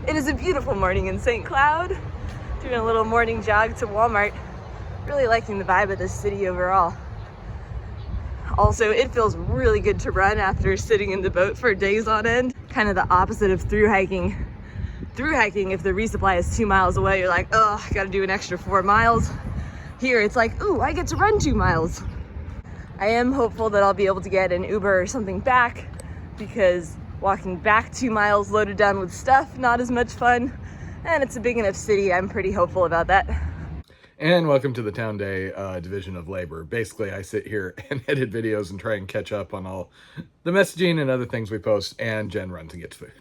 It is a beautiful morning in St. Cloud. Doing a little morning jog to Walmart. Really liking the vibe of this city overall. Also, it feels really good to run after sitting in the boat for days on end. Kind of the opposite of through hiking. Through hiking, if the resupply is 2 miles away, you're like, oh, I gotta do an extra 4 miles. Here, it's like, ooh, I get to run 2 miles. I am hopeful that I'll be able to get an Uber or something back, because walking back 2 miles loaded down with stuff, not as much fun. And it's a big enough city, I'm pretty hopeful about that. And welcome to the Town Day division of labor. Basically, I sit here and edit videos and try and catch up on all the messaging and other things we post, and Jen runs and gets food.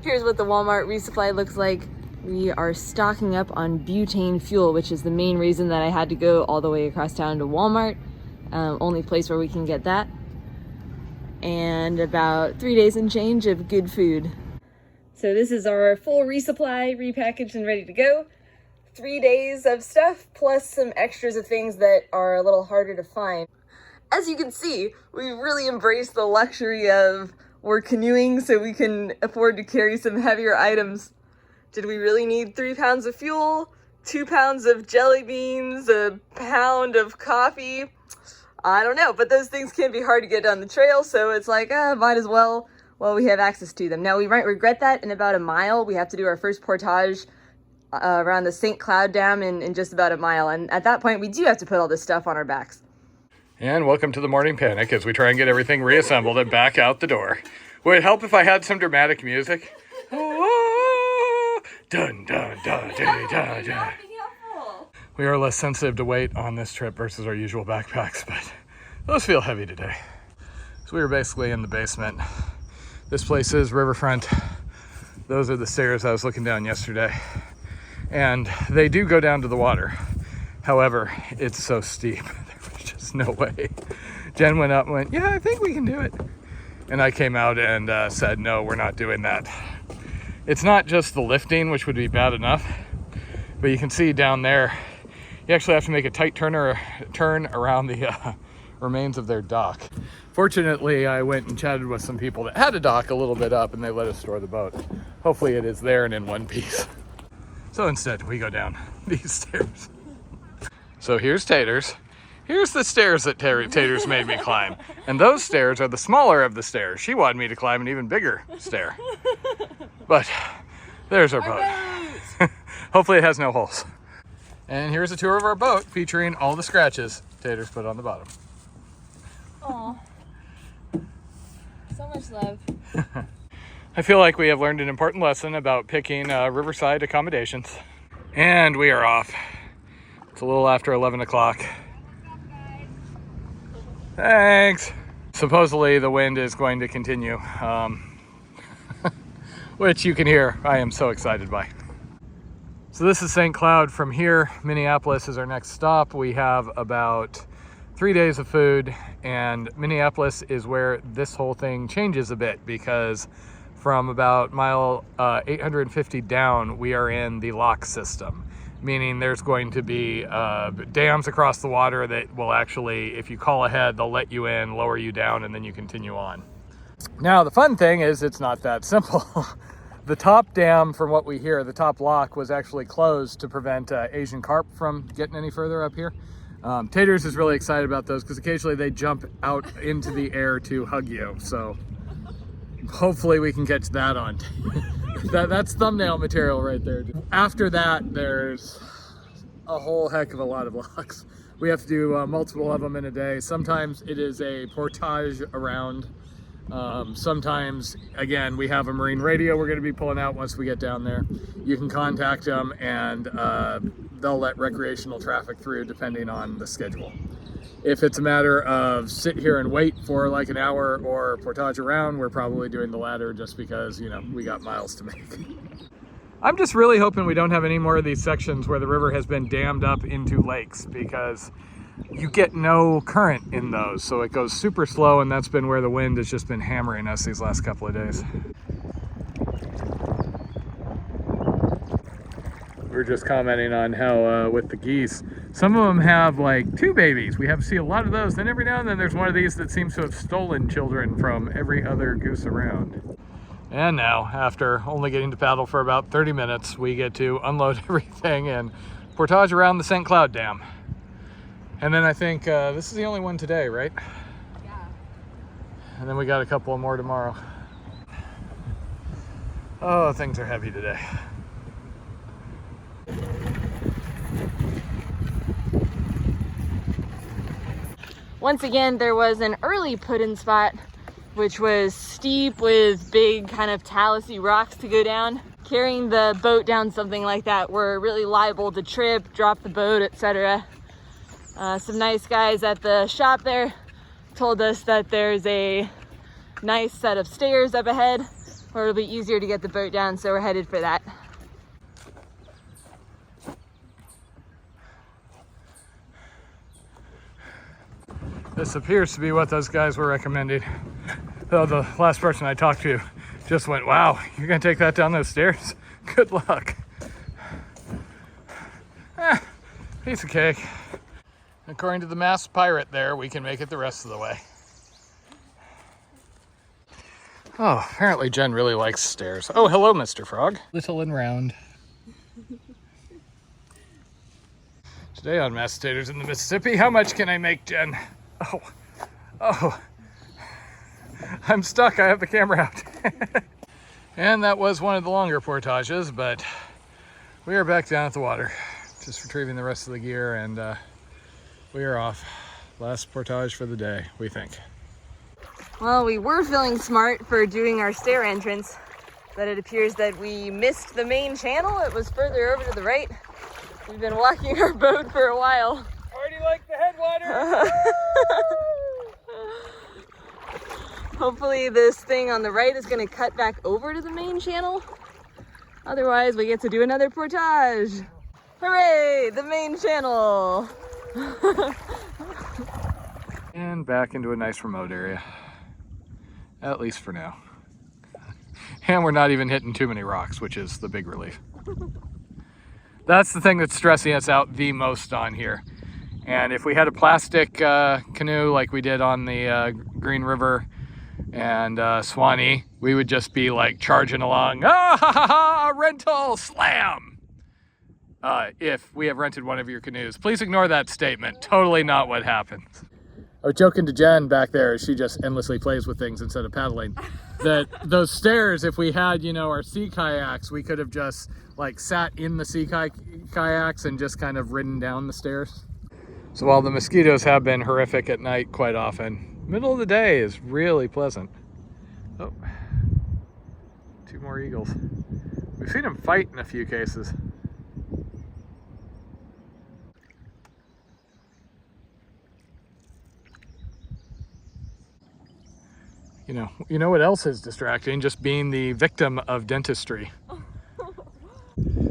Here's what the Walmart resupply looks like. We are stocking up on butane fuel, which is the main reason that I had to go all the way across town to Walmart. Only place where we can get that. And about 3 days and change of good food. So this is our full resupply, repackaged and ready to go. 3 days of stuff, plus some extras of things that are a little harder to find. As you can see, we really embraced the luxury of we're canoeing so we can afford to carry some heavier items. Did we really need 3 pounds of fuel, 2 pounds of jelly beans, a pound of coffee? I don't know, but those things can be hard to get down the trail, so it's like, might as well while we have access to them. Now, we might regret that in about a mile. We have to do our first portage around the St. Cloud Dam in just about a mile, and at that point, we do have to put all this stuff on our backs. And welcome to the morning panic as we try and get everything reassembled and back out the door. Would it help if I had some dramatic music? Oh, dun, dun, dun, dun, dun, dun. We are less sensitive to weight on this trip versus our usual backpacks, but those feel heavy today. So we were basically in the basement. This place is riverfront. Those are the stairs I was looking down yesterday. And they do go down to the water. However, it's so steep. There was just no way. Jen went up and went, yeah, I think we can do it. And I came out and said, no, we're not doing that. It's not just the lifting, which would be bad enough, but you can see down there, you actually have to make a tight turn around the remains of their dock. Fortunately, I went and chatted with some people that had a dock a little bit up, and they let us store the boat. Hopefully it is there and in one piece. So instead, we go down these stairs. So here's Taters. Here's the stairs that Taters made me climb. And those stairs are the smaller of the stairs. She wanted me to climb an even bigger stair. But there's our boat. Hopefully it has no holes. And here's a tour of our boat featuring all the scratches Taters put on the bottom. Aw. So much love. I feel like we have learned an important lesson about picking riverside accommodations. And we are off. It's a little after 11 o'clock. Thanks. Supposedly the wind is going to continue, which you can hear I am so excited by. So this is St. Cloud. From here, Minneapolis is our next stop. We have about 3 days of food, and Minneapolis is where this whole thing changes a bit, because from about mile 850 down, we are in the lock system, meaning there's going to be dams across the water that will actually, if you call ahead, they'll let you in, lower you down, and then you continue on. Now, the fun thing is it's not that simple. The top dam, from what we hear, the top lock was actually closed to prevent Asian carp from getting any further up here. Taters is really excited about those because occasionally they jump out into the air to hug you. So hopefully we can catch that on. That's thumbnail material right there. After that, there's a whole heck of a lot of locks. We have to do multiple of them in a day. Sometimes it is a portage around. Sometimes, again, we have a marine radio we're going to be pulling out once we get down there. You can contact them and they'll let recreational traffic through depending on the schedule. If it's a matter of sit here and wait for like an hour or portage around, we're probably doing the latter just because, you know, we got miles to make. I'm just really hoping we don't have any more of these sections where the river has been dammed up into lakes, because you get no current in those, so it goes super slow, and that's been where the wind has just been hammering us these last couple of days. We were just commenting on how with the geese, some of them have like 2 babies. We see a lot of those. Then every now and then there's one of these that seems to have stolen children from every other goose around. And now, after only getting to paddle for about 30 minutes, we get to unload everything and portage around the St. Cloud Dam. And then I think this is the only one today, right? Yeah. And then we got a couple more tomorrow. Oh, things are heavy today. Once again, there was an early put-in spot, which was steep with big kind of talus-y rocks to go down. Carrying the boat down something like that, we're really liable to trip, drop the boat, etc. Some nice guys at the shop there told us that there's a nice set of stairs up ahead where it'll be easier to get the boat down, so we're headed for that. This appears to be what those guys were recommending. Though the last person I talked to just went, wow, you're gonna take that down those stairs? Good luck. Piece of cake. According to the masked pirate there, we can make it the rest of the way. Oh, apparently Jen really likes stairs. Oh, hello, Mr. Frog. Little and round. Today on Mashed Taters in the Mississippi, how much can I make, Jen? Oh, I'm stuck, I have the camera out. And that was one of the longer portages, but we are back down at the water, just retrieving the rest of the gear, and we are off. Last portage for the day, we think. Well, we were feeling smart for doing our stair entrance, but it appears that we missed the main channel. It was further over to the right. We've been walking our boat for a while. Already like the headwater! Hopefully this thing on the right is going to cut back over to the main channel. Otherwise, we get to do another portage. Hooray! The main channel! And back into a nice remote area. At least for now. And we're not even hitting too many rocks, which is the big relief. That's the thing that's stressing us out the most on here. And if we had a plastic canoe like we did on the Green River and Swanee, we would just be like charging along, ah ha ha ha, rental, slam! If we have rented one of your canoes. Please ignore that statement. Totally not what happens. I was joking to Jen back there, she just endlessly plays with things instead of paddling, that those stairs, if we had, you know, our sea kayaks, we could have just like sat in the sea kayaks and just kind of ridden down the stairs. So while the mosquitoes have been horrific at night quite often, middle of the day is really pleasant. Oh, 2 more eagles. We've seen them fight in a few cases. You know what else is distracting? Just being the victim of dentistry.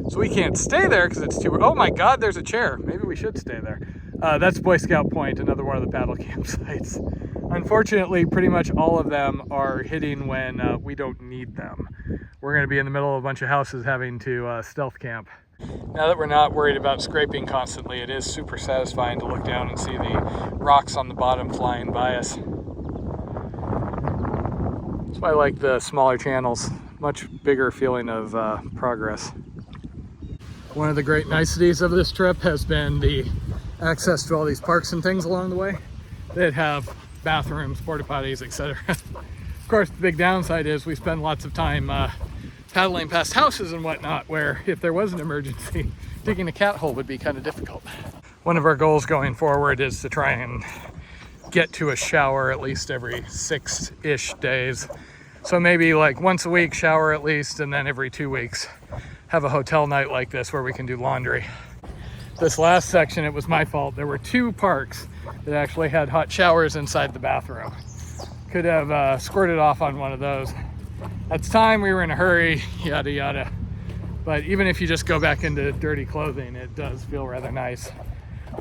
So we can't stay there because it's too... Oh my God, there's a chair. Maybe we should stay there. That's Boy Scout Point, another one of the paddle campsites. Unfortunately, pretty much all of them are hitting when we don't need them. We're going to be in the middle of a bunch of houses having to stealth camp. Now that we're not worried about scraping constantly, it is super satisfying to look down and see the rocks on the bottom flying by us. That's why I like the smaller channels. Much bigger feeling of progress. One of the great niceties of this trip has been the access to all these parks and things along the way that have bathrooms, porta potties, etc. Of course, the big downside is we spend lots of time paddling past houses and whatnot, where if there was an emergency, digging a cat hole would be kind of difficult. One of our goals going forward is to try and get to a shower at least every 6-ish days. So maybe like once a week shower at least, and then every 2 weeks have a hotel night like this where we can do laundry. This last section, it was my fault. There were 2 parks that actually had hot showers inside the bathroom. Could have squirted off on one of those. At the time we were in a hurry, yada yada. But even if you just go back into dirty clothing, it does feel rather nice.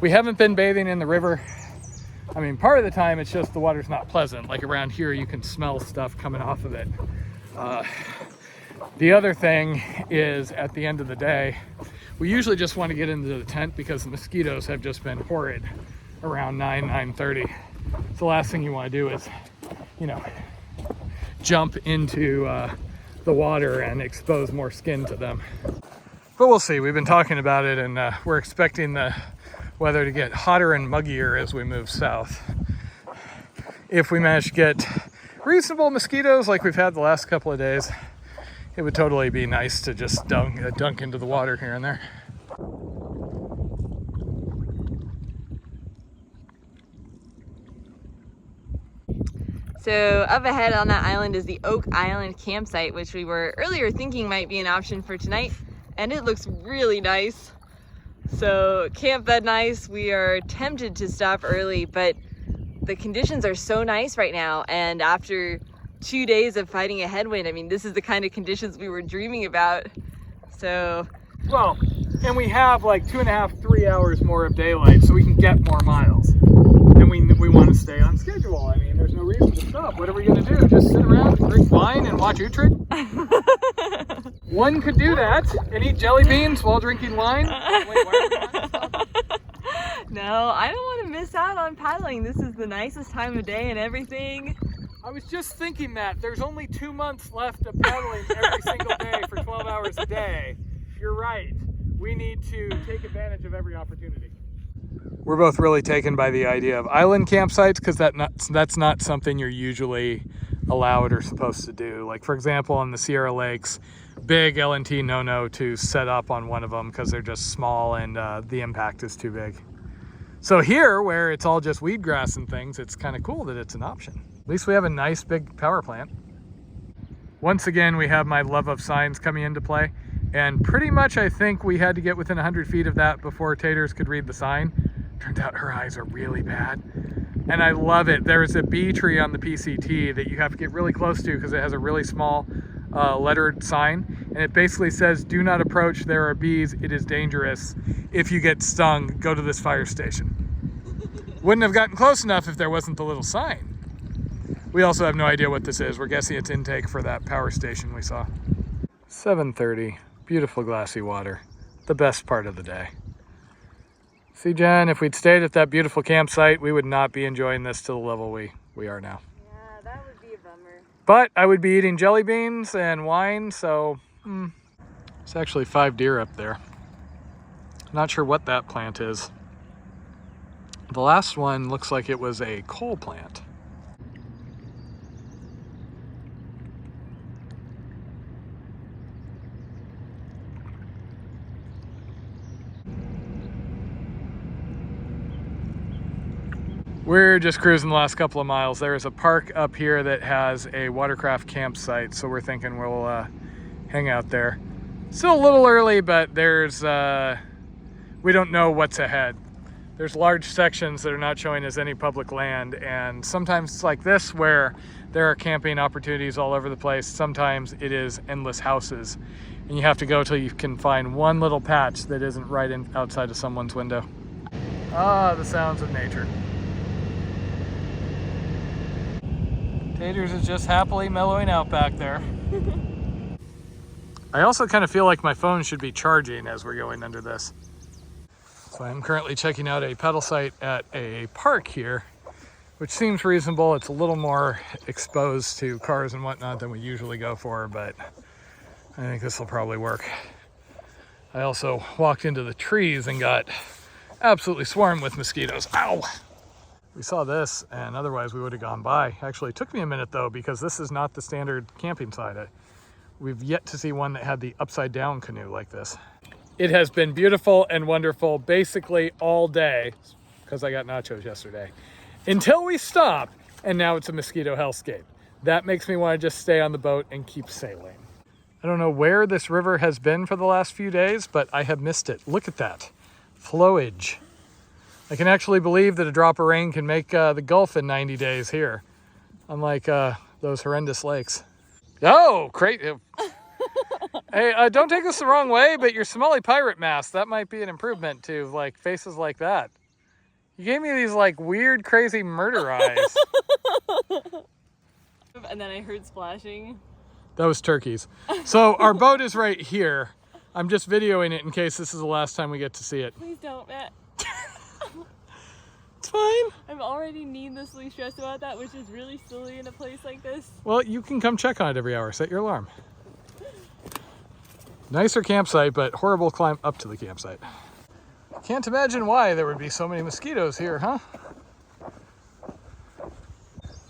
We haven't been bathing in the river. I mean, part of the time it's just the water's not pleasant. Like around here, you can smell stuff coming off of it. The other thing is, at the end of the day, We usually just want to get into the tent because the mosquitoes have just been horrid around 9:30. So the last thing you want to do is, you know, jump into the water and expose more skin to them. But we'll see. We've been talking about it, and we're expecting the weather to get hotter and muggier as we move south. If we manage to get reasonable mosquitoes like we've had the last couple of days, it would totally be nice to just dunk into the water here and there. So up ahead on that island is the Oak Island campsite, which we were earlier thinking might be an option for tonight, and it looks really nice. So camp that nice. We are tempted to stop early, but the conditions are so nice right now, and after 2 days of fighting a headwind, I mean, this is the kind of conditions we were dreaming about. So, well, and we have like 2.5, 3 hours more of daylight, so we can get more miles. And we want to stay on schedule. I mean, there's no reason to stop. What are we going to do? Just sit around and drink wine and watch Utrecht? One could do that and eat jelly beans while drinking wine. Wait, why are we not stopping? No, I don't want to miss out on paddling. This is the nicest time of day and everything. I was just thinking that there's only 2 months left of paddling every single day for 12 hours a day. You're right. We need to take advantage of every opportunity. We're both really taken by the idea of island campsites because that's not something you're usually allowed or supposed to do. Like, for example, on the Sierra Lakes, big L&T no-no to set up on one of them because they're just small and the impact is too big. So here, where it's all just weed grass and things, it's kind of cool that it's an option. At least we have a nice big power plant. Once again, we have my love of signs coming into play. And pretty much I think we had to get within 100 feet of that before Taters could read the sign. Turns out her eyes are really bad. And I love it. There's a bee tree on the PCT that you have to get really close to because it has a really small lettered sign. And it basically says, "Do not approach, there are bees, it is dangerous. If you get stung, go to this fire station." Wouldn't have gotten close enough if there wasn't the little sign. We also have no idea what this is. We're guessing it's intake for that power station we saw. 7:30, beautiful glassy water. The best part of the day. See, Jen, if we'd stayed at that beautiful campsite, we would not be enjoying this to the level we are now. Yeah, that would be a bummer. But I would be eating jelly beans and wine, so it's actually 5 deer up there. Not sure what that plant is. The last one looks like it was a coal plant. We're just cruising the last couple of miles. There is a park up here that has a watercraft campsite, so we're thinking we'll hang out there. Still a little early, but there's we don't know what's ahead. There's large sections that are not showing us any public land, and sometimes it's like this where there are camping opportunities all over the place. Sometimes it is endless houses, and you have to go till you can find one little patch that isn't right outside of someone's window. Ah, the sounds of nature. Taters is just happily mellowing out back there. I also kind of feel like my phone should be charging as we're going under this. So I'm currently checking out a pedal site at a park here, which seems reasonable. It's a little more exposed to cars and whatnot than we usually go for, but I think this will probably work. I also walked into the trees and got absolutely swarmed with mosquitoes. Ow! We saw this, and otherwise we would have gone by. Actually, it took me a minute though, because this is not the standard camping site. We've yet to see one that had the upside down canoe like this. It has been beautiful and wonderful basically all day, because I got nachos yesterday, until we stop, and now it's a mosquito hellscape. That makes me want to just stay on the boat and keep sailing. I don't know where this river has been for the last few days, but I have missed it. Look at that flowage. I can actually believe that a drop of rain can make the Gulf in 90 days here, unlike those horrendous lakes. Oh, crazy. Hey, don't take this the wrong way, but your Somali pirate mask, that might be an improvement to like faces like that. You gave me these like weird, crazy murder eyes. And then I heard splashing. That was turkeys. So our boat is right here. I'm just videoing it in case this is the last time we get to see it. Please don't, Matt. It's fine. I'm already needlessly stressed about that, which is really silly in a place like this. Well, you can come check on it every hour. Set your alarm. Nicer campsite, but horrible climb up to the campsite. Can't imagine why there would be so many mosquitoes here, huh?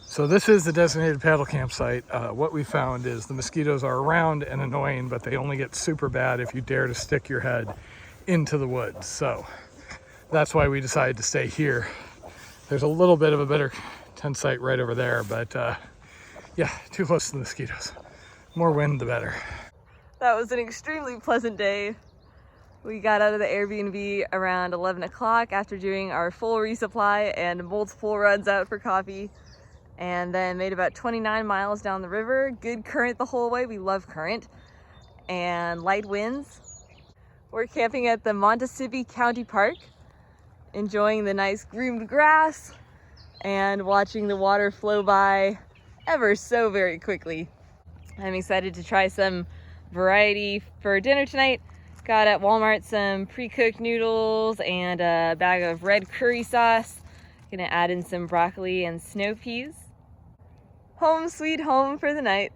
So this is the designated paddle campsite. What we found is the mosquitoes are around and annoying, but they only get super bad if you dare to stick your head into the woods. So that's why we decided to stay here. There's a little bit of a better tent site right over there, but yeah, too close to the mosquitoes. More wind, the better. That was an extremely pleasant day. We got out of the Airbnb around 11 o'clock after doing our full resupply and multiple runs out for coffee. And then made about 29 miles down the river. Good current the whole way. We love current. And light winds. We're camping at the Montecito County Park, enjoying the nice groomed grass and watching the water flow by ever so very quickly. I'm excited to try some variety for dinner tonight. Got at Walmart some pre-cooked noodles and a bag of red curry sauce. Gonna add in some broccoli and snow peas. Home sweet home for the night.